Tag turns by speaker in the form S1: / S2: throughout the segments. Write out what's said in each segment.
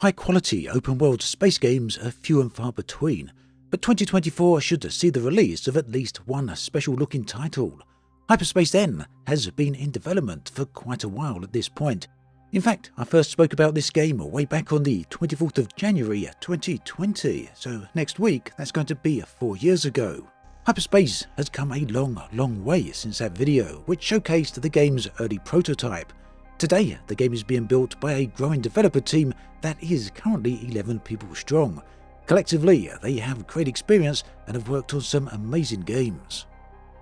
S1: High-quality open-world space games are few and far between, but 2024 should see the release of at least one special-looking title. Hyperspace N has been in development for quite a while at this point. In fact, I first spoke about this game way back on the 24th of January 2020, so next week that's going to be 4 years ago. Hyperspace has come a long way since that video, which showcased the game's early prototype. Today, the game is being built by a growing developer team that is currently 11 people strong. Collectively, they have great experience and have worked on some amazing games.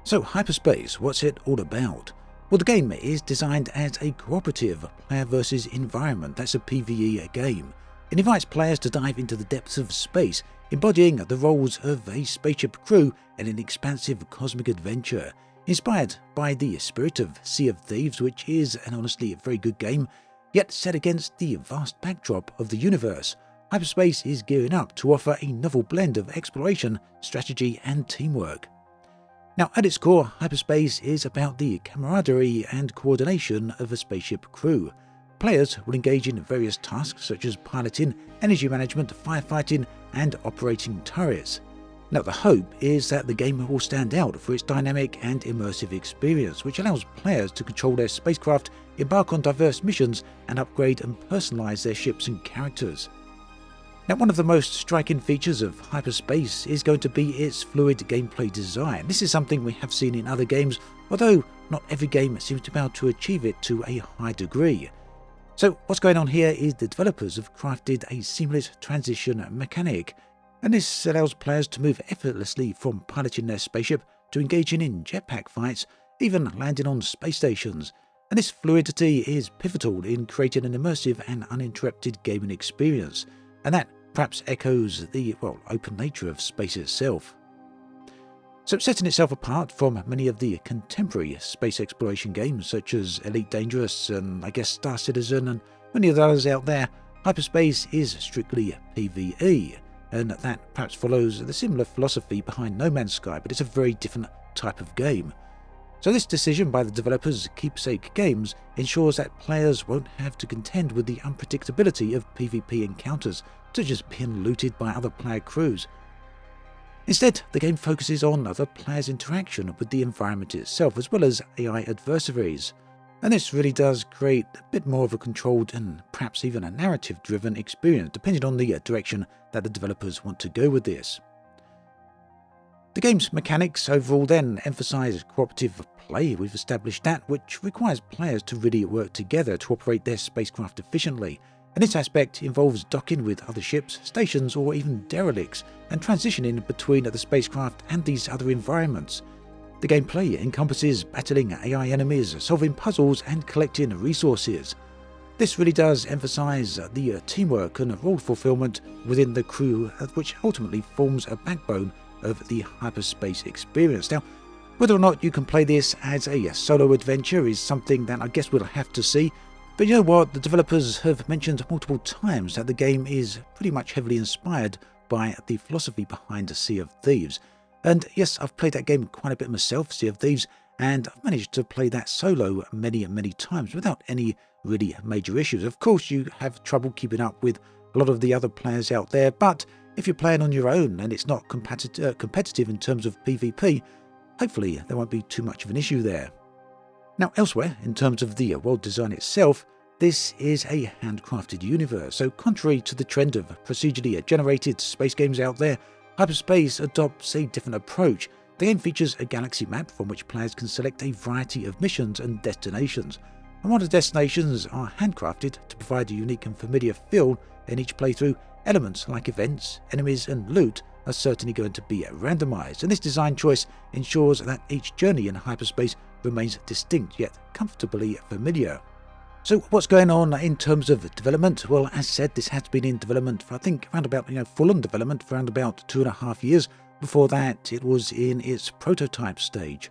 S1: So Hyperspace, what's it all about? Well, the game is designed as a cooperative player versus environment that's a PvE game. It invites players to dive into the depths of space, embodying the roles of a spaceship crew in an expansive cosmic adventure. Inspired by the spirit of Sea of Thieves, which is an honestly very good game, yet set against the vast backdrop of the universe, Hyperspace is gearing up to offer a novel blend of exploration, strategy and teamwork. Now, at its core, Hyperspace is about the camaraderie and coordination of a spaceship crew. Players will engage in various tasks such as piloting, energy management, firefighting and operating turrets. Now, the hope is that the game will stand out for its dynamic and immersive experience, which allows players to control their spacecraft, embark on diverse missions, and upgrade and personalize their ships and characters. Now, one of the most striking features of Hyperspace is going to be its fluid gameplay design. This is something we have seen in other games, although not every game seems to be able to achieve it to a high degree. So what's going on here is the developers have crafted a seamless transition mechanic, and this allows players to move effortlessly from piloting their spaceship to engaging in jetpack fights, even landing on space stations. And this fluidity is pivotal in creating an immersive and uninterrupted gaming experience, and that perhaps echoes the, open nature of space itself. So setting itself apart from many of the contemporary space exploration games such as Elite Dangerous and Star Citizen and many of those out there, Hyperspace is strictly PvE. And that perhaps follows the similar philosophy behind No Man's Sky, but it's a very different type of game. So this decision by the developers Keepsake Games ensures that players won't have to contend with the unpredictability of PvP encounters, such as being looted by other player crews. Instead, the game focuses on other players' interaction with the environment itself, as well as AI adversaries. And this really does create a bit more of a controlled and perhaps even a narrative-driven experience, depending on the direction that the developers want to go with this. The game's mechanics overall then emphasize cooperative play. We've established that, which requires players to really work together to operate their spacecraft efficiently. And this aspect involves docking with other ships, stations or even derelicts, and transitioning between the spacecraft and these other environments. The gameplay encompasses battling AI enemies, solving puzzles and collecting resources. This really does emphasize the teamwork and role fulfillment within the crew, which ultimately forms a backbone of the Hyperspace experience. Now, whether or not you can play this as a solo adventure is something that I guess we'll have to see, but you know what, the developers have mentioned multiple times that the game is pretty much heavily inspired by the philosophy behind Sea of Thieves. And yes, I've played that game quite a bit myself, Sea of Thieves, and I've managed to play that solo many times without any really major issues. Of course, you have trouble keeping up with a lot of the other players out there, but if you're playing on your own and it's not competitive in terms of PvP, hopefully there won't be too much of an issue there. Now, elsewhere, in terms of the world design itself, this is a handcrafted universe, so contrary to the trend of procedurally generated space games out there, Hyperspace adopts a different approach. The game features a galaxy map from which players can select a variety of missions and destinations, and while the destinations are handcrafted to provide a unique and familiar feel in each playthrough, elements like events, enemies and loot are certainly going to be randomized, and this design choice ensures that each journey in Hyperspace remains distinct yet comfortably familiar. So what's going on in terms of development? Well, as said, this has been in development for, I think, around about, full-on development for around about 2.5 years. Before that, it was in its prototype stage.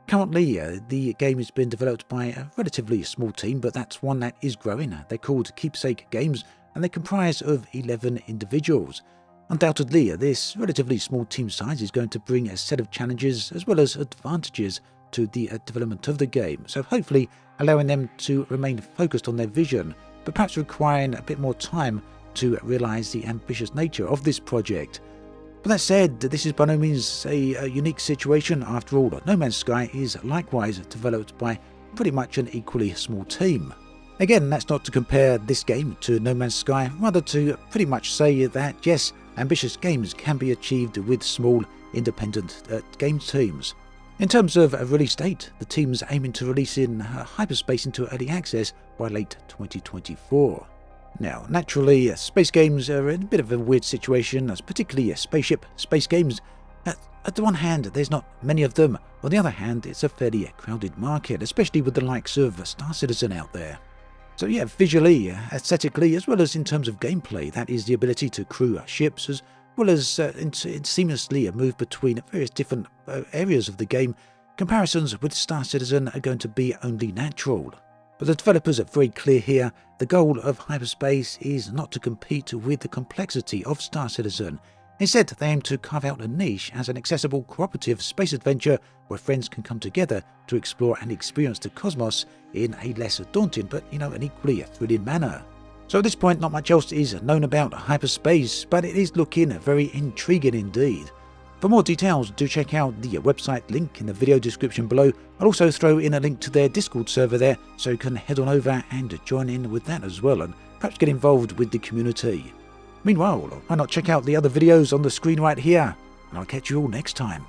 S1: Currently, the game has been developed by a relatively small team, but that's one that is growing. They're called Keepsake Games, and they comprise of 11 individuals. Undoubtedly, this relatively small team size is going to bring a set of challenges as well as advantages to the development of the game, so hopefully allowing them to remain focused on their vision, but perhaps requiring a bit more time to realise the ambitious nature of this project. But that said, this is by no means a unique situation. After all, No Man's Sky is likewise developed by pretty much an equally small team. Again, that's not to compare this game to No Man's Sky, rather to pretty much say that yes, ambitious games can be achieved with small, independent game teams. In terms of a release date, the team's aiming to release in Hyperspace into early access by late 2024. Now, naturally, space games are in a bit of a weird situation, as particularly spaceship space games. At the one hand, there's not many of them. On the other hand, it's a fairly crowded market, especially with the likes of Star Citizen out there. So yeah, visually, aesthetically, as well as in terms of gameplay, that is the ability to crew ships, as well as seamlessly move between various different areas of the game. Comparisons with Star Citizen are going to be only natural. But the developers are very clear here. The goal of Hyperspace is not to compete with the complexity of Star Citizen. Instead, they aim to carve out a niche as an accessible, cooperative space adventure where friends can come together to explore and experience the cosmos in a less daunting but, an equally thrilling manner. So at this point, not much else is known about Hyperspace, but it is looking very intriguing indeed. For more details, do check out the website link in the video description below. I'll also throw in a link to their Discord server there, so you can head on over and join in with that as well, and perhaps get involved with the community. Meanwhile, why not check out the other videos on the screen right here, and I'll catch you all next time.